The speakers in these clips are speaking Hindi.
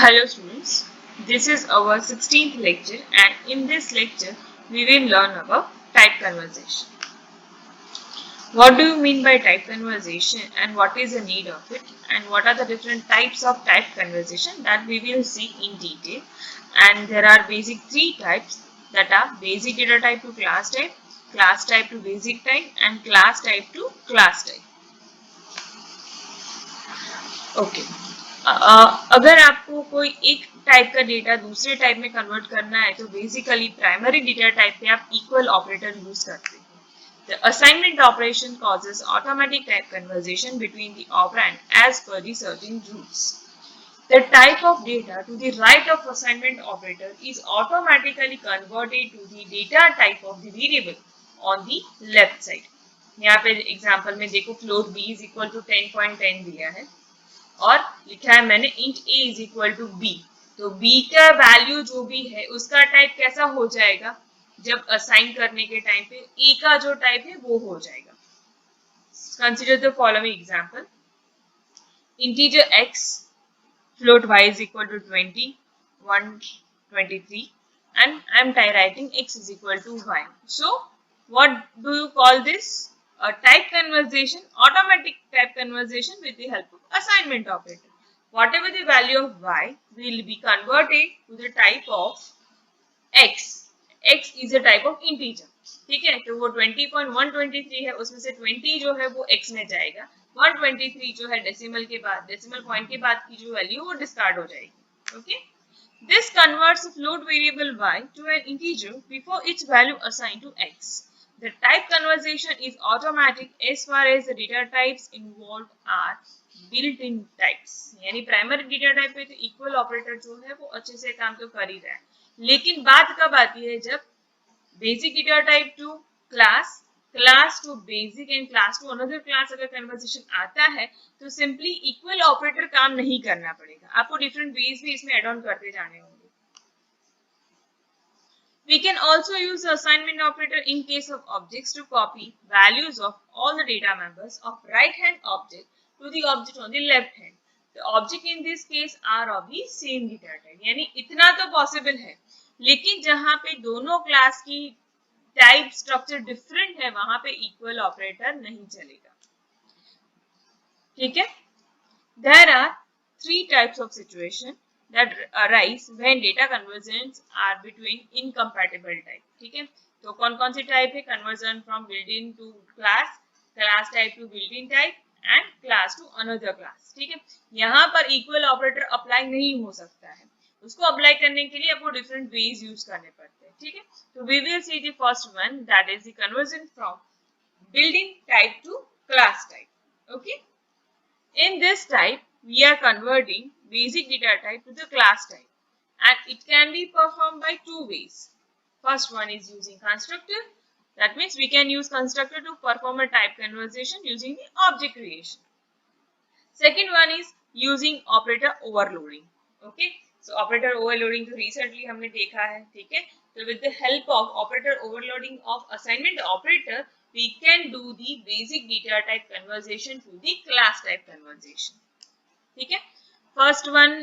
Hello students, this is our 16th lecture and in this lecture we will learn about type conversation. What do you mean by type conversation and what is the need of it and what are the different types of type conversation that we will see in detail, and there are basic three types that are basic data type to class type to basic type and class type to class type. Okay अगर आपको कोई एक टाइप का डेटा दूसरे टाइप में कन्वर्ट करना है तो बेसिकली प्राइमरी डेटा टाइप पे आप इक्वल ऑपरेटर यूज करते हैं. The assignment operation causes automatic type conversion between the operand as per the certain rules. The type of data to the right of assignment operator is automatically converted to the data type of the variable on the left side. यहाँ पे एग्जाम्पल में देखो float b is equal to 10.10 दिया है और लिखा है मैंने int a is equal to b. तो b का वैल्यू जो भी है उसका टाइप कैसा हो जाएगा जब असाइन करने के टाइम पे a का जो टाइप है वो हो जाएगा. Consider the following example. Integer x float y is equal to 20 123 and I am writing x is equal to y. So what do you call this? A type conversation, automatic type conversation with the help of assignment operator. Whatever the value of y will be converted to the type of x. x is a type of integer. ठीक है, तो वो 20.123 है, उसमें से 20 जो है वो x में जाएगा, 123 जो है डेसिमल के बाद, डेसिमल पॉइंट के बाद की जो वैल्यू वो डिस्कार्ड हो जाएगी. Okay, this converts a float variable y to an integer before its value assigned to x. The type conversion is automatic as far as the data types involved are built-in types. यानी प्राइमरी डेटा टाइप पे तो इक्वल ऑपरेटर जो है वो अच्छे से काम तो कर ही रहा है, लेकिन बात कब आती है जब basic data type to class, class to basic and class to another class अगर कन्वर्सेशन आता है तो सिंपली इक्वल ऑपरेटर काम नहीं करना पड़ेगा, आपको डिफरेंट वेज भी इसमें एड ऑन करते जाने होंगे. We can also use the assignment operator in case of objects to copy values of all the data members of right hand object to the object on the left hand. The object in this case are of the same data type. यानी इतना तो पॉसिबल है, लेकिन जहां पे दोनों क्लास की टाइप स्ट्रक्चर डिफरेंट है वहां पे इक्वल ऑपरेटर नहीं चलेगा. ठीक है. There are three types of situation that arise when data conversions are between incompatible type. ठीक है, तो कौन कौन सी टाइप है? Conversion from built in to class, class type to built in type and class to another class. ठीक है, यहाँ पर इक्वल ऑपरेटर अप्लाई नहीं हो सकता है, उसको अप्लाई करने के लिए आपको डिफरेंट वेज यूज करने पड़ते हैं. ठीक है, तो we will see the first one, that is the conversion from built in type to class type. Okay, in this type we are converting basic data type to the class type, and it can be performed by two ways. First one is using constructor. That means we can use constructor to perform a type conversion using the object creation. Second one is using operator overloading. Okay, so operator overloading तो recently हमने देखा है. ठीक है, so with the help of operator overloading of assignment operator we can do the basic data type conversion to the class type conversion. ठीक है, फर्स्ट वन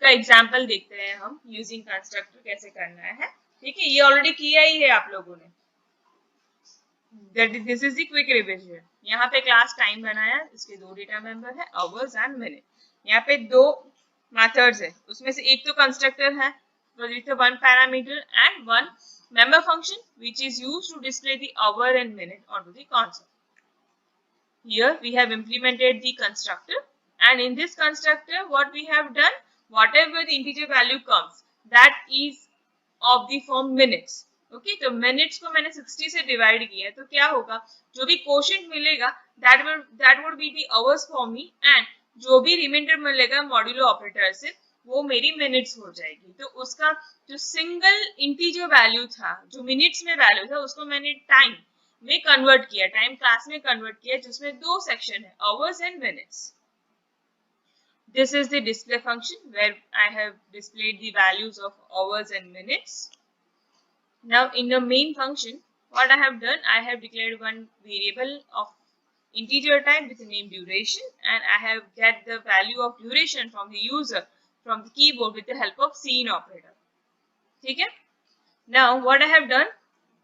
का एग्जांपल देखते हैं हम यूजिंग कंस्ट्रक्टर कैसे करना है. ठीक है, ये ऑलरेडी किया ही है आप लोगों ने. This is the quick revision. यहाँ पे क्लास टाइम बनाया, इसके दो डेटा मेंबर है आवर्स एंड मिनट. यहाँ पे दो मेथड्स है, उसमें से एक तो कंस्ट्रक्टर है, one parameter and one member function which is used to display the hour and minute onto the console. Here we have implemented the constructor, and in this constructor what we have done, whatever the integer value comes that is of the form minutes. Okay, तो minutes को मैंने 60 से डिवाइड किया है, तो क्या होगा, जो भी quotient मिलेगा that would be the hours for me, and जो भी रिमाइंडर मिलेगा मॉड्यूलो ऑपरेटर से वो मेरी मिनट्स हो जाएगी. तो उसका जो सिंगल इंटीजर वैल्यू था, जो मिनट्स में वैल्यू था, उसको मैंने टाइम में कन्वर्ट किया, टाइम क्लास में कन्वर्ट किया, जिसमें दो सेक्शन है, hours and minutes. This is the display function where I have displayed the values of hours and minutes. Now in the main function what I have done, I have declared one variable of integer type with the name duration, and I have get the value of duration from the user from the keyboard with the help of cin operator. ठीक है. Now what I have done,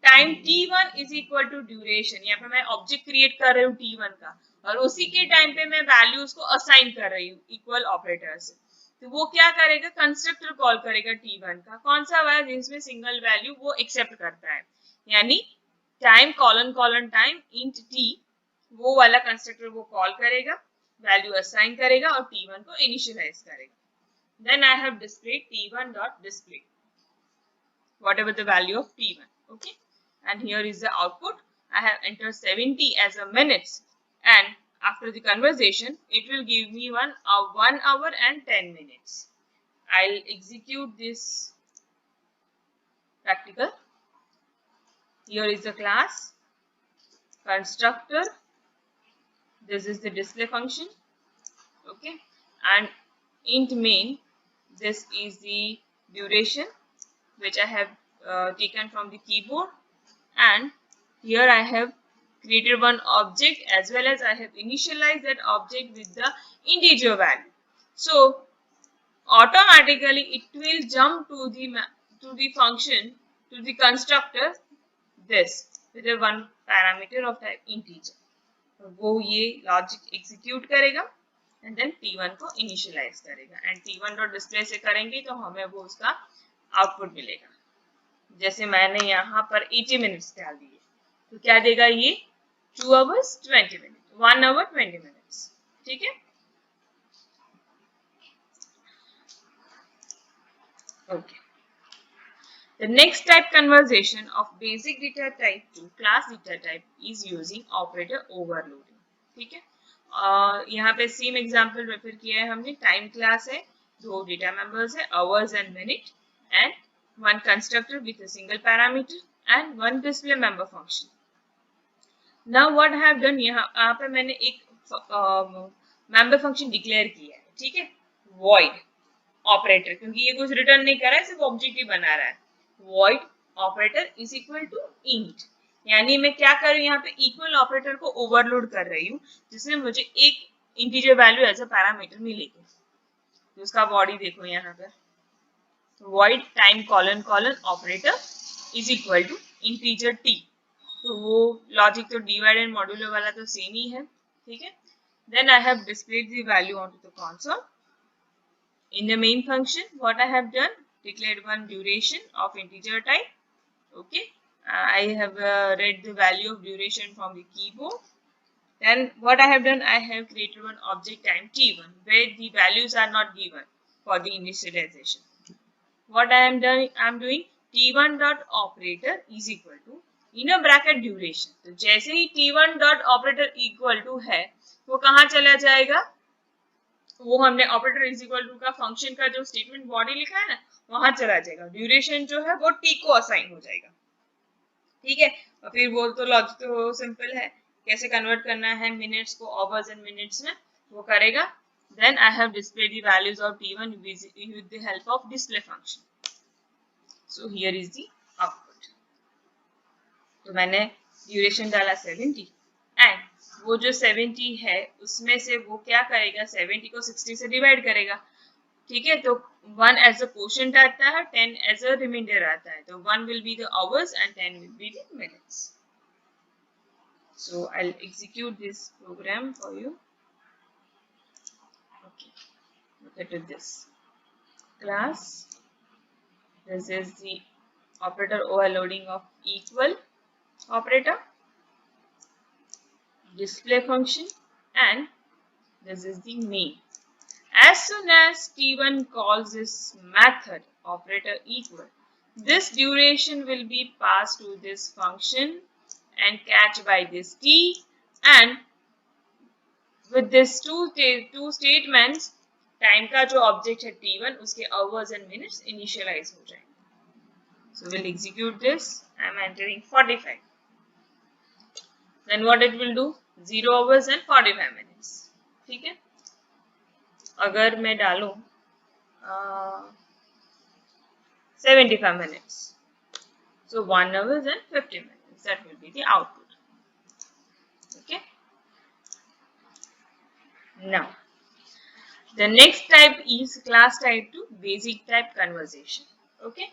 time t1 is equal to duration. यहाँ पे मैं ऑब्जेक्ट क्रिएट कर रही हूँ t1 का और उसी के टाइम पे मैं वैल्यूज को असाइन कर रही हूँ इक्वल ऑपरेटर से. तो वो क्या करेगा, कंस्ट्रक्टर कॉल करेगा t1 का. कौन सा वाला जिसमें सिंगल वैल्यू वो एक्सेप्ट करता है, यानी time colon colon time int t, वो वाला कंस्ट्रक्टर वो कॉल करेगा, वैल्यू असाइन करेगा और t1 को इनिशियलाइज करेगा. Then I have displayed t1 dot display whatever the value of t1. Okay, and here is the output. I have entered 70 as a minutes, and after the conversation it will give me 1 hour and 10 minutes. I'll execute this practical. Here is the class constructor. This is the display function. Okay, and int main, this is the duration which I have taken from the keyboard, and here I have created one object as well as I have initialized that object with the integer value. So automatically it will jump to the function, to the constructor, this with a one parameter of type integer. वो ये लॉजिक एग्जीक्यूट करेगा एंड देन t1 को इनिशियलाइज करेगा, एंड t1 डॉट डिस्प्ले से करेंगे तो हमें वो उसका आउटपुट मिलेगा. जैसे मैंने यहाँ पर 80 मिनट्स डाल दिए तो क्या देगा ये 2 hours 20 minutes, 1 hour 20 minutes. ठीक है. Okay. The next type conversion of basic data type to class data type is using operator overloading. ठीक है. यहाँ पे सेम एग्जांपल रेफर किया है हमने. टाइम क्लास है, दो डेटा मेंबर्स है hours and minute, and one constructor with a single parameter and one display member function. Now what I have done, यहाँ पे मैंने एक member function डिक्लेयर किया है. ठीक है. void ऑपरेटर, क्योंकि ये कुछ रिटर्न नहीं कर रहा है, सिर्फ ऑब्जेक्ट ही बना रहा है. void operator is equal to int, यानी मैं क्या कर रही हूँ यहाँ पे इक्वल ऑपरेटर को ओवरलोड कर रही हूँ जिसमें मुझे एक integer value as a parameter मिलेगी. तो उसका बॉडी देखो यहाँ पे, void time colon colon operator is equal to integer t. तो वो लॉजिक तो डिवाइड एंड मॉड्यूलर वाला तो सेम ही है. ठीक है. Then I have displayed the value on to the console. In the main function, what I have done, declared one duration of integer type. Okay, I have read the value of duration from the keyboard. Then what I have done, I have created one object time t1 where the values are not given for the initialization. What I am doing t1 dot operator is equal to in a bracket duration. तो जैसे ही t1 dot operator equal to है, वो कहाँ चला जाएगा, वो हमने ऑपरेटर इज इक्वल टू का फंक्शन का जो स्टेटमेंट बॉडी लिखा है ना, वहां चला जाएगा. ड्यूरेशन जो है वो t को असाइन हो जाएगा. ठीक है. और फिर वो तो लॉजिक तो सिंपल है, कैसे कन्वर्ट करना है मिनट्स को आवर्स एंड मिनट्स में, वो करेगा. Then I have displayed the values of t1 with the help of display function. So here is the output. तो मैंने ड्यूरेशन डाला 70 एंड वो जो 70 है उसमें से वो क्या करेगा, 70 को 60 से डिवाइड करेगा. ठीक है. तो 1 एज अ क्वोशिएंट आता है, 10 एज अ रिमाइंडर आता है. तो 1 will be the hours and 10 will be the minutes. So I will execute this program for you. Okay, look at this class. This is the operator overloading of equal operator, display function, and this is the main. As soon as t1 calls this method operator equal, this duration will be passed to this function and catch by this t, and with this two statements time का जो object है t1 उसके hours and minutes initialize हो जाएंगे. So we'll execute this. I am entering 45. Then what it will do, 0 hours and 45 minutes. ठीक है. अगर मैं डालूं 75 minutes, so 1 hours and 50 minutes, that will be the output. Okay. Now The next type is class type 2 basic type conversation. Okay.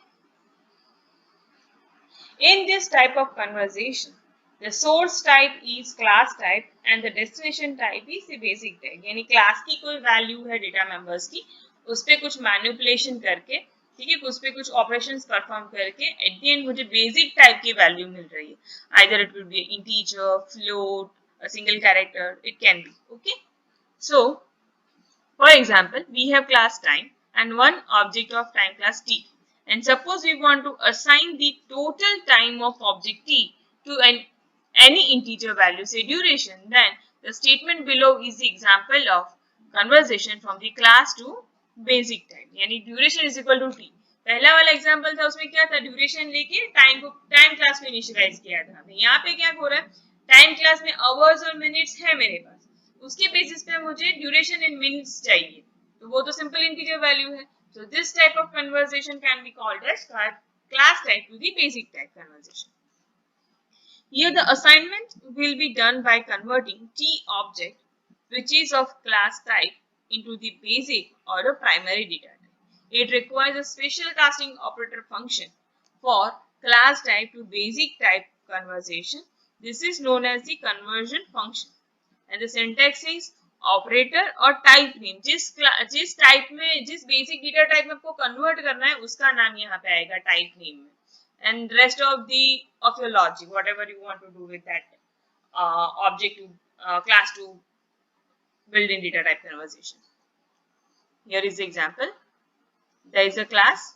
In this type of conversation, the source type is class type and the destination type is the basic type. यानी class की कोई value है data members की, उस पे कुछ manipulation करके, ठीक है, उस पे कुछ operations perform करके, at the end मुझे basic type की value मिल रही है. Either it will be an integer, float, a single character, it can be. Okay. So, for example, we have class time and one object of time class t. And suppose we want to assign the total time of object t to any integer value, say duration, then the statement below is the example of conversation from the class to basic time. यानी duration is equal to t. पहला वाला एग्जाम्पल था, उसमें क्या था, ड्यूरेशन लेके टाइम को टाइम क्लास में इनिशियलाइज किया था. यहाँ पे क्या हो रहा है, टाइम क्लास में आवर्स और मिनट्स है मेरे पास, उसके बेसिस पे मुझे ड्यूरेशन इन मिनट्स चाहिए, तो वो तो सिंपल इंटीजर वैल्यू है. So this type of conversation can be called as class type to the basic type conversation. Here the assignment will be done by converting T object which is of class type into the basic or a primary data type. It requires a special casting operator function for class type to basic type conversation. This is known as the conversion function. And the syntax is operator और टाइप नेम, जिस टाइप में, जिस बेसिक डेटा टाइप में आपको कन्वर्ट करना है उसका नाम यहाँ पे आएगा टाइप नेम में. And rest of your logic whatever you want to do with that object to class to build in data type conversation. Here is the example. There is a class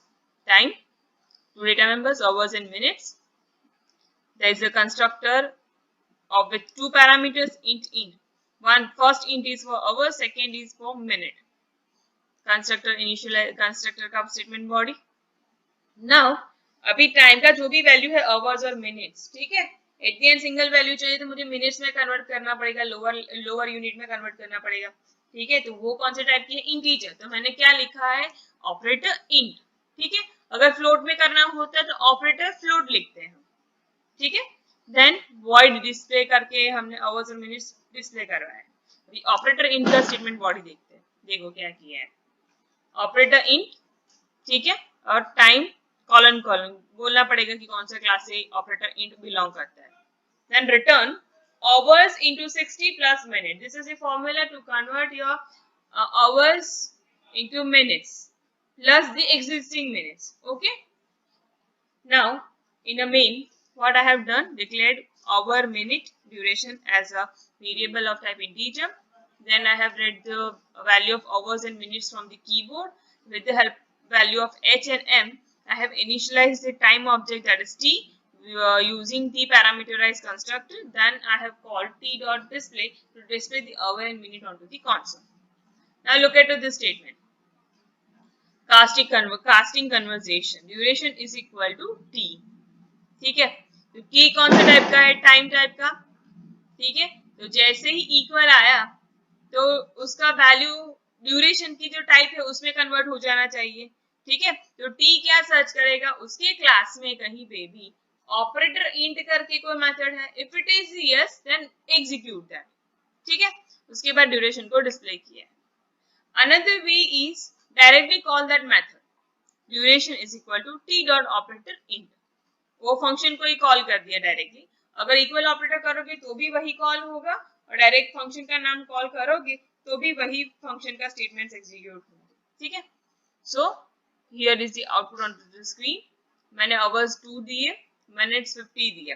time, two data members, hours and minutes. There is a constructor of with two parameters int. One first int is for hour, second is for minute. Constructor initial constructor का statement body. Now अभी टाइम का जो भी वैल्यू है आवर्स और मिनट्स, ठीक है, at the end single value चाहिए तो मुझे मिनट्स में कन्वर्ट करना पड़ेगा, लोअर यूनिट में कन्वर्ट करना पड़ेगा, ठीक है. तो वो कौन से टाइप की है, इंटीजर. तो मैंने क्या लिखा है, ऑपरेटर इंट, ठीक है. अगर फ्लोट में करना होता है तो ऑपरेटर फ्लोट लिखते हैं, ठीक है. देन वॉइड डिस्प्ले करके हमने आवर्स और मिनट्स डिस्प्ले करवाया है. अभी ऑपरेटर इंट का स्टेटमेंट बॉडी देखते हैं, देखो क्या किया है. ऑपरेटर इंट, ठीक है, और टाइम कॉलन कॉलन बोलना पड़ेगा कि कौन सा क्लास से ऑपरेटर इंट बिलोंग करता है. Then return hours into 60 plus minute. This is a formula to convert your hours into minutes plus the existing minutes. Okay. Now in a main, what I have done, declared hour, minute, duration as a variable of type integer. Then I have read the value of hours and minutes from the keyboard. With the help value of h and m, I have initialized the time object, that is t, using the parameterized constructor. Then I have called t.display to display the hour and minute onto the console. Now look at this statement. Casting conversation, duration is equal to t. ठीक है, तो की कौन सा टाइप का है, टाइम टाइप का, ठीक है. तो जैसे ही इक्वल आया तो उसका वैल्यू ड्यूरेशन की जो टाइप है उसमें कन्वर्ट हो जाना चाहिए, ठीक है. तो टी क्या सर्च करेगा, उसके क्लास में कहीं पे भी ऑपरेटर इंट करके कोई मेथड है, if it is yes then execute that, ठीक है. उसके बाद ड्यूरेशन को डिस्प्ले किया. Another way is directly call that method, duration is equal to T dot operator int. वो फंक्शन को ही कॉल कर दिया डायरेक्टली. अगर इक्वल ऑपरेटर करोगे तो भी वही कॉल होगा, और डायरेक्ट फंक्शन का नाम कॉल करोगे तो भी वही फंक्शन का स्टेटमेंट एग्जीक्यूट होगा, ठीक है. सो here is the output on the screen. मैंने आवर्स 2 दिए, मिनट्स 50 दिया,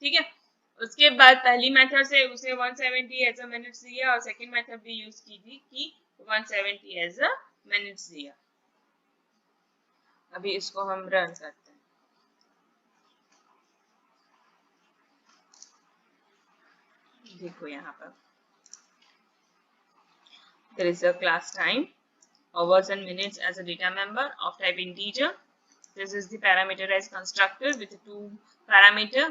ठीक है. उसके बाद पहली मेथड से उसे 170 एज अ मिनट्स दिया, और सेकंड मेथड भी यूज की थी कि 170 एज अ मिनट्स दिया. अभी इसको हम रन करते हैं. देखो यहाँ पर there is a class time, hours and minutes as a data member of type integer. This is the parameterized constructor with two parameter.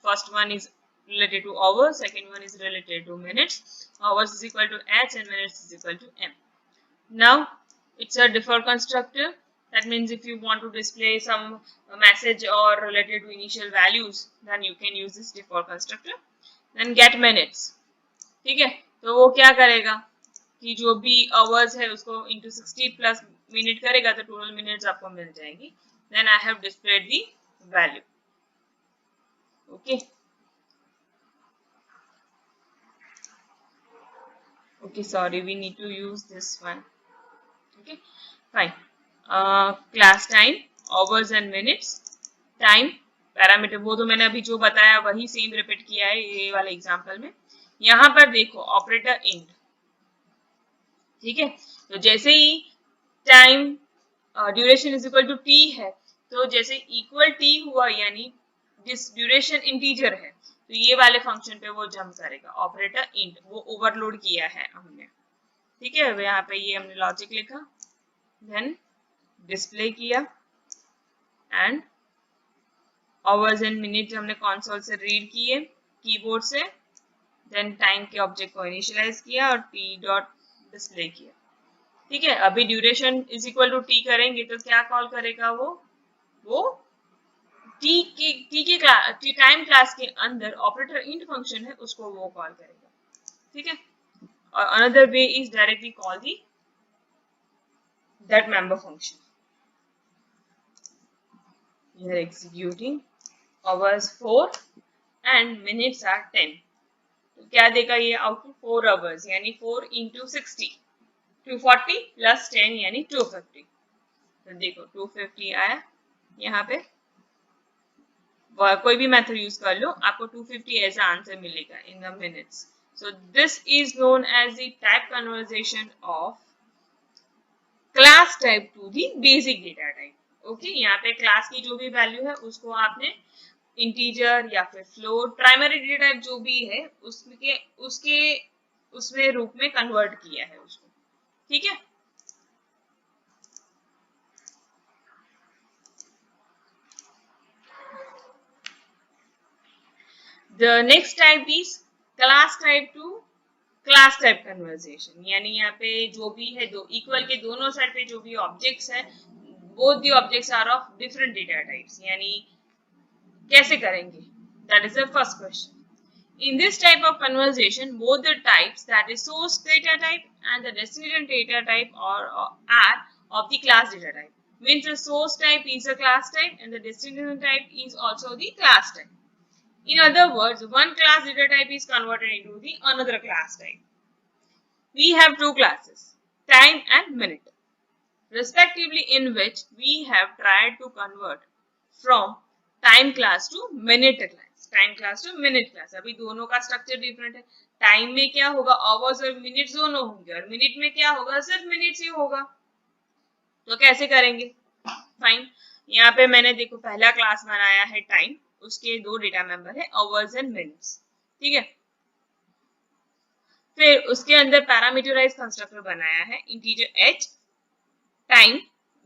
First one is related to hours, second one is related to minutes. Hours is equal to h and minutes is equal to m. Now it's a default constructor. That means if you want to display some message or related to initial values, then you can use this default constructor. Then get minutes, ठीक है. तो वो क्या करेगा, कि जो भी आवर्स है उसको इंटू 60 प्लस मिनट करेगा तो टोटल मिनट्स आपको मिल जाएंगी. Then I have displayed the value. Okay. Okay, sorry, we need to use this one. Okay, fine. Class time, hours and minutes, time, parameter वो तो मैंने अभी जो बताया वही सेम रिपीट किया है ये वाले एग्जांपल में. यहाँ पर देखो ऑपरेटर इंट. ठीक है, तो जैसे ही time duration is equal to T है, तो जैसे इक्वल टी हुआ यानी जिस ड्यूरेशन इंटीजर है तो ये वाले फंक्शन पे वो जंप करेगा. ऑपरेटर इंट वो ओवरलोड किया है हमने. ठीक है, यहाँ पे ये हमने लॉजिक लिखा, देन डिस्प्ले किया एंड आवर्स एंड मिनट हमने कंसोल से रीड किए कीबोर्ड से. देन टाइम के ऑब्जेक्ट को इनिशियलाइज किया और टी डॉट डिस्प्ले किया. ठीक है, अभी duration is equal to T करेंगे तो क्या कॉल करेगा वो टी के टाइम क्लास के अंदर ऑपरेटर इंट फंक्शन है उसको वो कॉल करेगा. ठीक है, और another way is directly call the that member function. You are executing hours 4 and minutes are 10. तो क्या देगा ये आउटपुट 4 आवर्स यानी 4 इंटू 60 240 प्लस 10 यानी 250. तो देखो 250 आया. यहाँ पे कोई भी मेथड यूज कर लो आपको 250 ऐसा आंसर मिलेगा in the minutes. So this is known as the type conversation of class type to the basic data type. Okay, यहाँ पे क्लास की जो भी वैल्यू है उसको आपने इंटीजर या फिर फ्लोट प्राइमरी डेटा टाइप जो भी है उसमें रूप में कन्वर्ट किया है उसको. ठीक है, the next type is class type to class type conversation. यानी यहाँ पे जो भी है दो इक्वल के दोनों साइड पे जो भी ऑब्जेक्ट्स है both the objects are of different data types. यानी कैसे करेंगे, that is the first question. In this type of conversation both the types that is source data type and the destination data type are of the class data type. Means the source type is a class type and the destination type is also the class type. In other words, one class data type is converted into the another class type. We have two classes, time and minute, respectively, in which we have tried to convert from time class to minute class. Time class to minute class. अभी दोनों का स्ट्रक्चर डिफरेंट है. टाइम में क्या होगा आवर्स और मिनट्स दोनों होंगे और मिनट में क्या होगा सिर्फ मिनट्स ही होगा. तो कैसे करेंगे, फाइन. यहाँ पे मैंने देखो पहला क्लास बनाया है टाइम, उसके दो डेटा मेंबर है आवर्स एंड मिनट्स. ठीक है, फिर उसके अंदर पैरामीटराइज कंस्ट्रक्टर बनाया है integer h time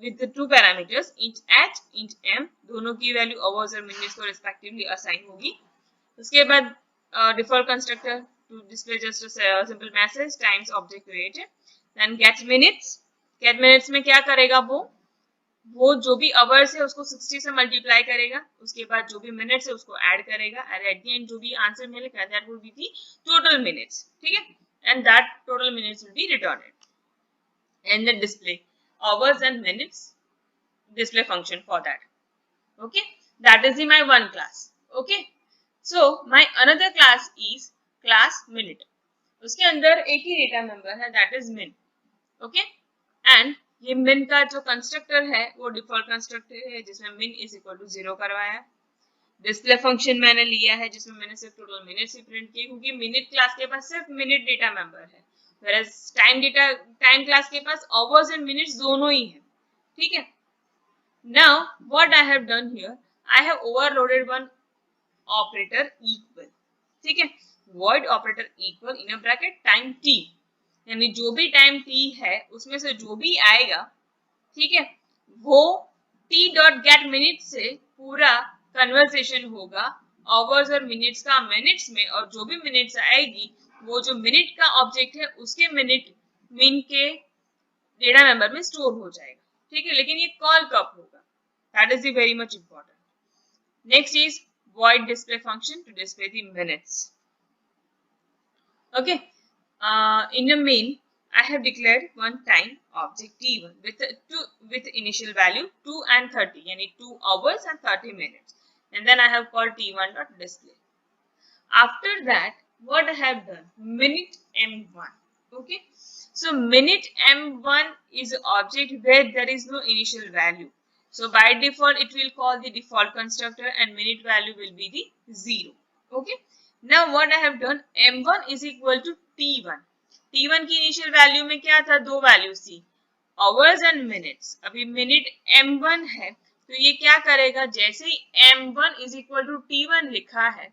with the two parameters int h int m. दोनों की वैल्यू आवर्स और मिनट्स को रिस्पेक्टिवली असाइन होगी. उसके बाद default constructor to display just simple message times object created. Then get minutes में क्या करेगा वो जो भी आवर्स है उसको 60 से मल्टीप्लाई करेगा. उसके बाद जो भी मिनट्स है उसको ऐड करेगा और एट द एंड जो भी आंसर मिलेगा that will be the total minutes. ठीक है, and that total minutes will be returned and the display hours and minutes display function for that. Okay, that is my one class. Okay, so my another class is class minute. उसके अंदर एक ही डेटा मेंबर है that is min. Okay, and ये min का जो कंस्ट्रक्टर है वो डिफॉल्ट कंस्ट्रक्टर है जिसमें min is equal to 0 करवाया. डिस्प्ले फंक्शन मैंने लिया है जिसमें मैंने सिर्फ टोटल मिनट्स ही प्रिंट किए क्योंकि मिनट क्लास के पास सिर्फ मिनट डेटा मेंबर है, whereas टाइम क्लास के पास आवर्स एंड मिनट्स दोनों ही है. ठीक है, now what I have done here, I have overloaded one operator equal. ठीक है, void operator equal in a bracket time t. यानी जो भी टाइम t है उसमें से जो भी आएगा, ठीक है, वो t डॉट गेट मिनट से पूरा कन्वर्सेशन होगा आवर्स और मिनट्स का मिनट्स में, और जो भी मिनट्स आएगी वो जो मिनट का ऑब्जेक्ट है उसके मिन के डेटा मेंबर में स्टोर हो जाएगा. ठीक है, लेकिन ये कॉल कब होगा, that is very much important. Next is void display function to display the minutes. Okay, in the main I have declared one time object T1 with initial value 2 and 30, yani 2 hours and 30 minutes. And then I have called T1.display. After that, what I have done? Minute M1. Okay. So minute M1 is an object where there is no initial value. So by default, it will call the default constructor and minute value will be the 0. Okay. Now what I have done? M1 is equal to T1. T1 की इनिशियल वैल्यू में क्या था? दो वैल्यूज थी, आवर्स एंड मिनट्स. अभी मिनट M1 है तो ये क्या करेगा? जैसे ही M1 is equal to T1 लिखा है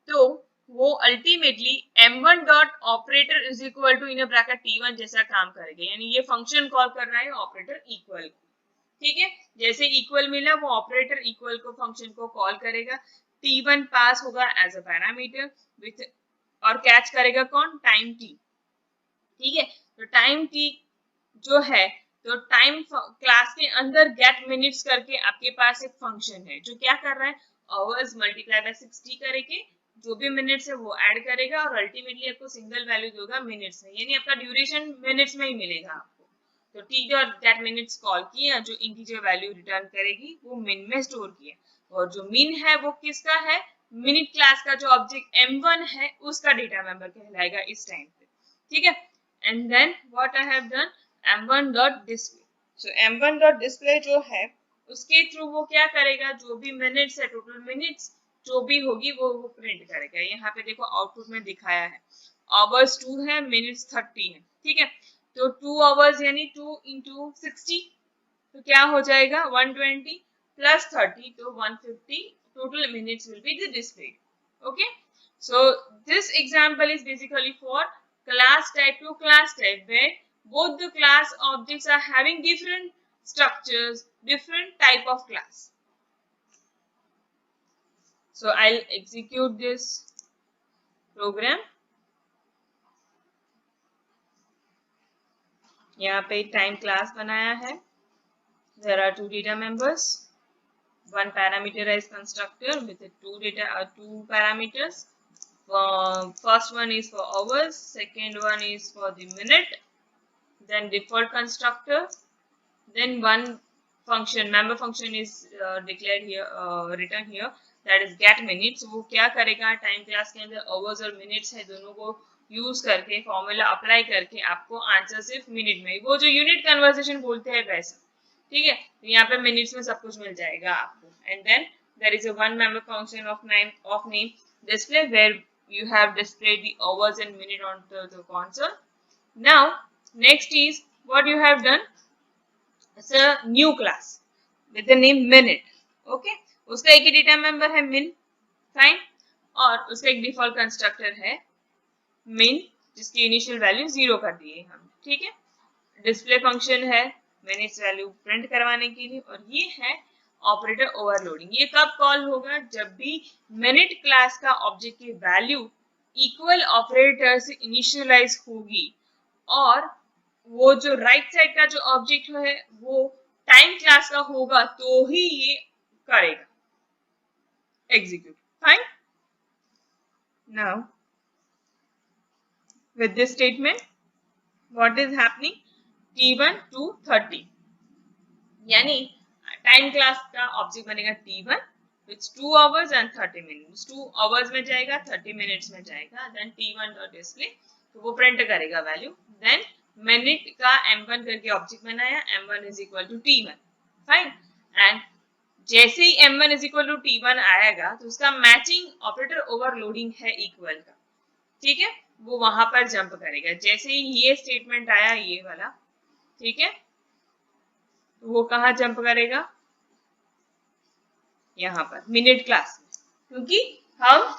तो वो ultimately M1 dot operator is equal to in bracket T1 जैसा काम करेगा. यानी ये फंक्शन कॉल कर रहा है ऑपरेटर इक्वल. ठीक है. जैसे इक्वल मिला वो ऑपरेटर इक्वल को फंक्शन को कॉल करेगा. T1 पास होगा एज अ पैरामीटर विथ और कैच करेगा कौन? Time T. ठीक है. तो टाइम T जो है तो टाइम क्लास के अंदर गेट मिनट्स करके आपके पास एक फंक्शन है जो क्या कर रहा है? आवर्स मल्टीप्लाई बाय 60 करके जो भी मिनट्स है वो ऐड करेगा और अल्टीमेटली आपको सिंगल वैल्यू देगा मिनट्स में, यानी आपका ड्यूरेशन मिनट्स में ही मिलेगा आपको. तो T dot gate minutes call किया, जो इंटीजर वैल्यू रिटर्न करेगी वो मिन में स्टोर किया. और जो मिन है वो किसका है? मिनट क्लास का जो ऑब्जेक्ट M1 है उसका डेटा मेंबर कहलाएगा इस टाइम पे. ठीक है. And then what I have done? M1.display. So M1.display जो है उसके थ्रू वो क्या करेगा? जो भी मिनट्स है, टोटल मिनट्स जो भी होगी वो प्रिंट करेगा. यहाँ पे देखो आउटपुट में दिखाया है आवर्स 2 है, मिनट्स 30 है. ठीक है. तो 2 आवर्स यानी 2 into 60 तो क्या हो जाएगा? 120 plus 30 तो 150 total minutes will be displayed. Okay. So this example is basically for class type to class type where both the class objects are having different structures, different type of class. So I'll execute this program. यहाँ पे टाइम क्लास बनाया है. There are two data members, one parameterized constructor with two parameters. First one is for hours, second one is for the minute. Then default constructor, then one function, member function is declared here, written here, that is get minutes. वो क्या करेगा? टाइम क्लास के अंदर आवर्स और मिनट्स है दोनों को यूज करके फॉर्मूला अप्लाई करके आपको आंसर सिर्फ मिनट में, वो जो यूनिट कन्वर्सेशन बोलते हैं वैसा. ठीक है. तो यहाँ पे मिनट्स में सब कुछ मिल जाएगा आपको. And then there is a one member function of name display where you have displayed the hours and minute on the console. Now next is what you have done. It's a new class with the name minute. Okay. उसका एक ही डेटा मेंबर है min. फाइन. और उसका एक डिफॉल्ट कंस्ट्रक्टर है min जिसकी इनिशियल वैल्यू 0 कर दी है हम. ठीक है. डिस्प्ले फंक्शन है मिनट्स वैल्यू प्रिंट करवाने के लिए. और ये है ऑपरेटर ओवरलोडिंग. ये कब कॉल होगा? जब भी मिनट क्लास का ऑब्जेक्ट की वैल्यू इक्वल ऑपरेटर से इनिशियलाइज होगी और वो जो राइट साइड का जो ऑब्जेक्ट है वो टाइम क्लास का होगा तो ही ये करेगा execute. Fine. Now with this statement what is happening? T1 to 30 यानी टाइम क्लास का ऑब्जेक्ट बनेगा T1 with 2 hours and 30 minutes. 2 hours में जाएगा, 30 minutes में जाएगा. then T1.display तो वो प्रिंट करेगा वैल्यू. देन मिनट का M1 करके ऑब्जेक्ट बनाया. M1 is equal to T1. Fine. And जैसे ही M1 is equal to T1 आएगा तो उसका मैचिंग ऑपरेटर ओवरलोडिंग है इक्वल का. ठीक है. वो वहां पर जंप करेगा. जैसे ही ये स्टेटमेंट आया ये वाला, ठीक है, तो वो कहाँ जंप करेगा? यहाँ पर मिनट क्लास में, क्योंकि हम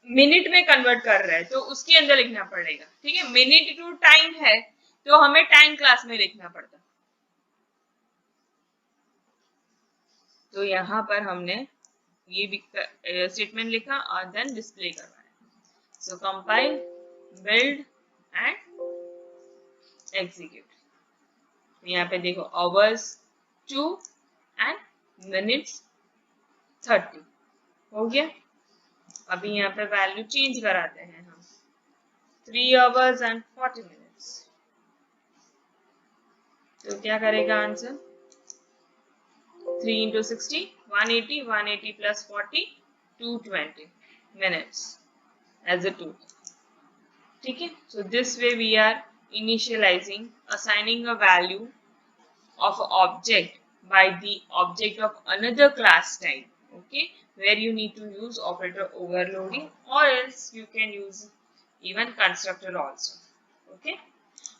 मिनट में कन्वर्ट कर रहे हैं तो उसके अंदर लिखना पड़ेगा. ठीक है. मिनट टू टाइम है तो हमें टाइम क्लास में लिखना पड़ता. तो यहाँ पर हमने ये स्टेटमेंट लिखा और देन डिस्प्ले करवाया. So compile, build and execute. यहाँ पे देखो hours 2 and minutes 30 हो गया. अभी यहाँ पे वैल्यू चेंज कराते हैं हम 3 hours and 40 minutes. तो क्या करेगा answer? 3 into 60, 180, 180 plus 40, 220 minutes as a total. ठीक है, so this way we are initializing, assigning a value of an object by the object of another class type, okay, where you need to use operator overloading, or else you can use even constructor also, okay.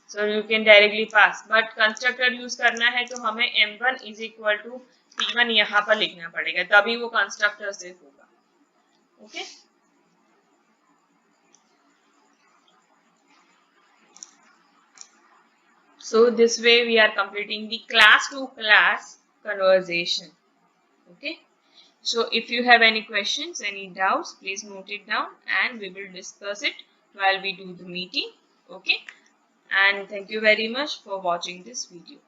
So you can directly pass, but constructor use करना है तो हमें m1 is equal to p1 यहाँ पर लिखना पड़ेगा, तभी वो constructor से होगा, okay. So this way we are completing the class to class conversation, okay. So if you have any questions, any doubts, please note it down and we will discuss it while we do the meeting, okay. And thank you very much for watching this video.